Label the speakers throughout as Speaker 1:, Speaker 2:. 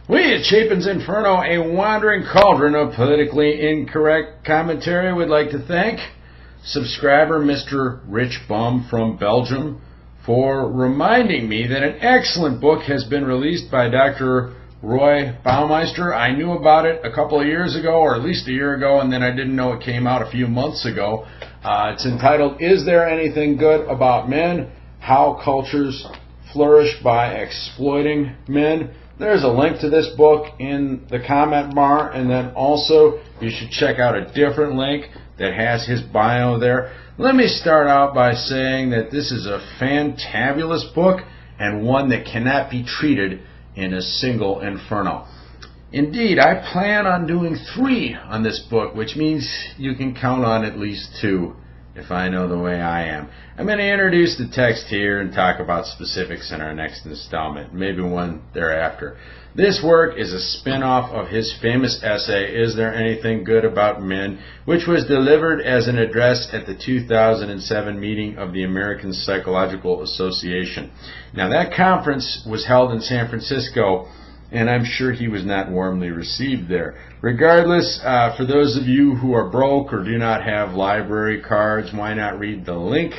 Speaker 1: We at Chapin's Inferno, a wandering cauldron of politically incorrect commentary, would like to thank subscriber Mr. Rich Bum from Belgium for reminding me that an excellent book has been released by Dr. Roy Baumeister. I knew about it a couple of years ago, or at least a year ago, and then I didn't know it came out a few months ago. It's entitled, Is There Anything Good About Men? How Cultures Flourish by Exploiting Men. There's a link to this book in the comment bar, and then also you should check out a different link that has his bio there. Let me start out by saying that this is a fantabulous book and one that cannot be treated in a single inferno. Indeed, I plan on doing 3 on this book, which means you can count on at least 2 if I know the way I am. I'm going to introduce the text here and talk about specifics in our next installment, maybe one thereafter. This work is a spin-off of his famous essay, Is There Anything Good About Men?, which was delivered as an address at the 2007 meeting of the American Psychological Association. Now, that conference was held in San Francisco, and I'm sure he was not warmly received there. Regardless, for those of you who are broke or do not have library cards, why not read the link,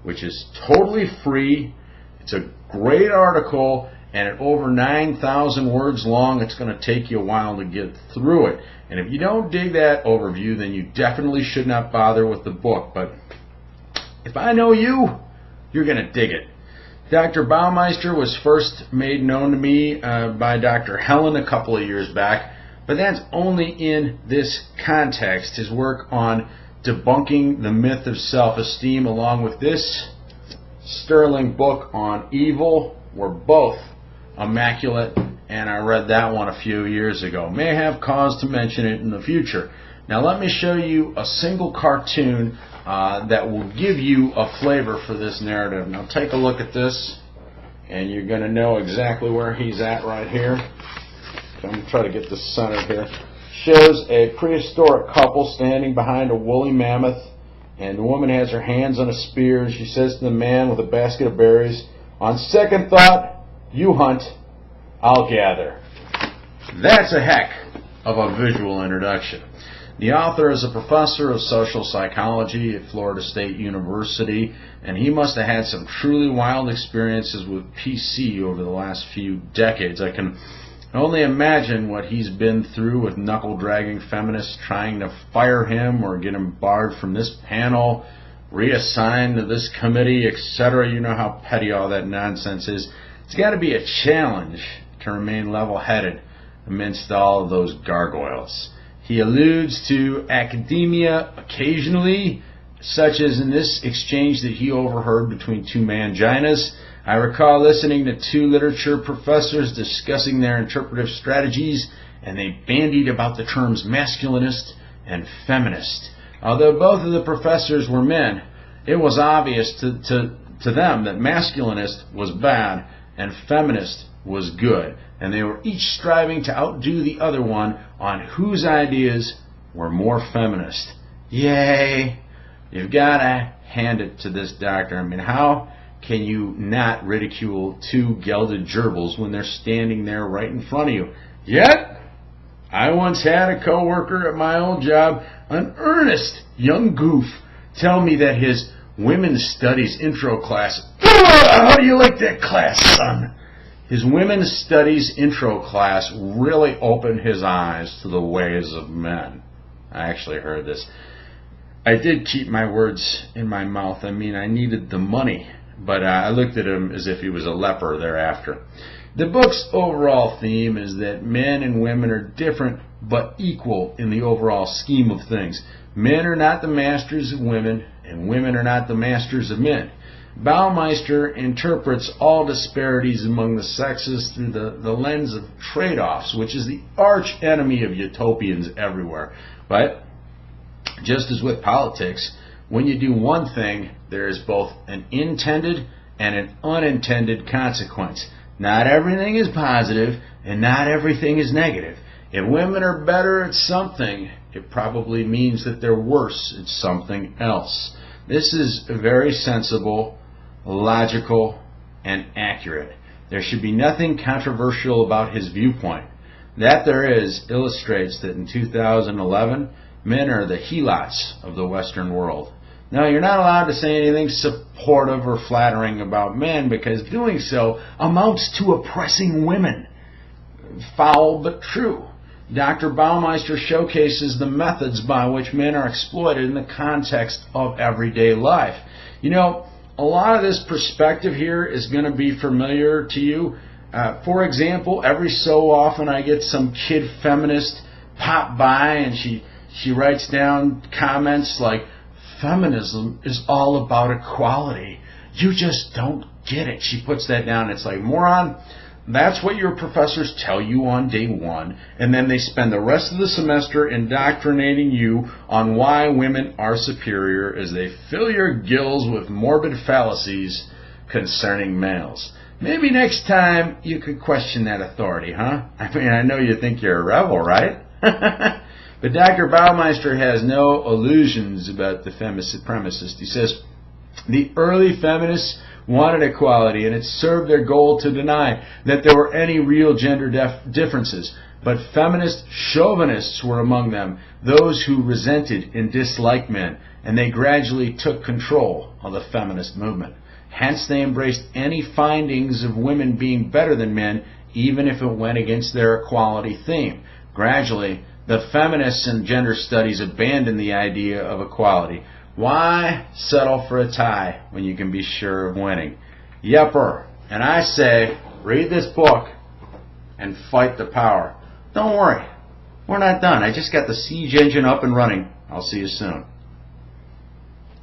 Speaker 1: which is totally free. It's a great article, and at over 9,000 words long, it's going to take you a while to get through it. And if you don't dig that overview, then you definitely should not bother with the book. But if I know you, you're going to dig it. Dr. Baumeister was first made known to me by Dr. Helen a couple of years back, but that's only in this context. His work on debunking the myth of self-esteem, along with this sterling book on evil, were both immaculate, and I read that one a few years ago. May have cause to mention it in the future. Now let me show you a single cartoon that will give you a flavor for this narrative. Now take a look at this, and you're going to know exactly where he's at right here. I'm going to try to get this centered here. Shows a prehistoric couple standing behind a woolly mammoth, and the woman has her hands on a spear, and she says to the man with a basket of berries, on second thought, you hunt, I'll gather. That's a heck of a visual introduction. The author is a professor of social psychology at Florida State University, and he must have had some truly wild experiences with PC over the last few decades. I can only imagine what he's been through with knuckle-dragging feminists trying to fire him or get him barred from this panel, reassigned to this committee, etc. You know how petty all that nonsense is. It's got to be a challenge to remain level-headed amidst all of those gargoyles. He alludes to academia occasionally, such as in this exchange that he overheard between 2 manginas. I recall listening to 2 literature professors discussing their interpretive strategies, and they bandied about the terms masculinist and feminist. Although both of the professors were men, it was obvious to them that masculinist was bad and feminist was good, and they were each striving to outdo the other one on whose ideas were more feminist. Yay! You've got to hand it to this doctor. I mean, how can you not ridicule 2 gelded gerbils when they're standing there right in front of you? Yet, I once had a coworker at my old job, an earnest young goof, tell me that his women's studies intro class, how do you like that class, son? His women's studies intro class really opened his eyes to the ways of men. I actually heard this. I did keep my words in my mouth. I mean, I needed the money, but I looked at him as if he was a leper thereafter. The book's overall theme is that men and women are different but equal in the overall scheme of things. Men are not the masters of women, and women are not the masters of men. Baumeister interprets all disparities among the sexes through the lens of trade-offs, which is the arch enemy of utopians everywhere. But just as with politics, when you do one thing, there is both an intended and an unintended consequence. Not everything is positive, and not everything is negative. If women are better at something, it probably means that they're worse at something else. This is very sensible, logical, and accurate. There should be nothing controversial about his viewpoint. that there is illustrates that in 2011, men are the helots of the Western world. Now, you're not allowed to say anything supportive or flattering about men because doing so amounts to oppressing women. Foul but true. Dr. Baumeister showcases the methods by which men are exploited in the context of everyday life. You know, a lot of this perspective here is going to be familiar to you. For example, every so often I get some kid feminist pop by and she writes down comments like, "Feminism is all about equality. You just don't get it." She puts that down. It's like, moron, that's what your professors tell you on day one, and then they spend the rest of the semester indoctrinating you on why women are superior as they fill your gills with morbid fallacies concerning males. Maybe next time you could question that authority, huh? I mean, I know you think you're a rebel, right? But Dr. Baumeister has no illusions about the femi-supremacist. He says, the early feminists wanted equality, and it served their goal to deny that there were any real gender differences. But feminist chauvinists were among them, those who resented and disliked men, and they gradually took control of the feminist movement. Hence, they embraced any findings of women being better than men, even if it went against their equality theme. Gradually, the feminists in gender studies abandoned the idea of equality. Why settle for a tie when you can be sure of winning? Yepper. And I say, read this book and fight the power. Don't worry, we're not done. I just got the siege engine up and running. I'll see you soon.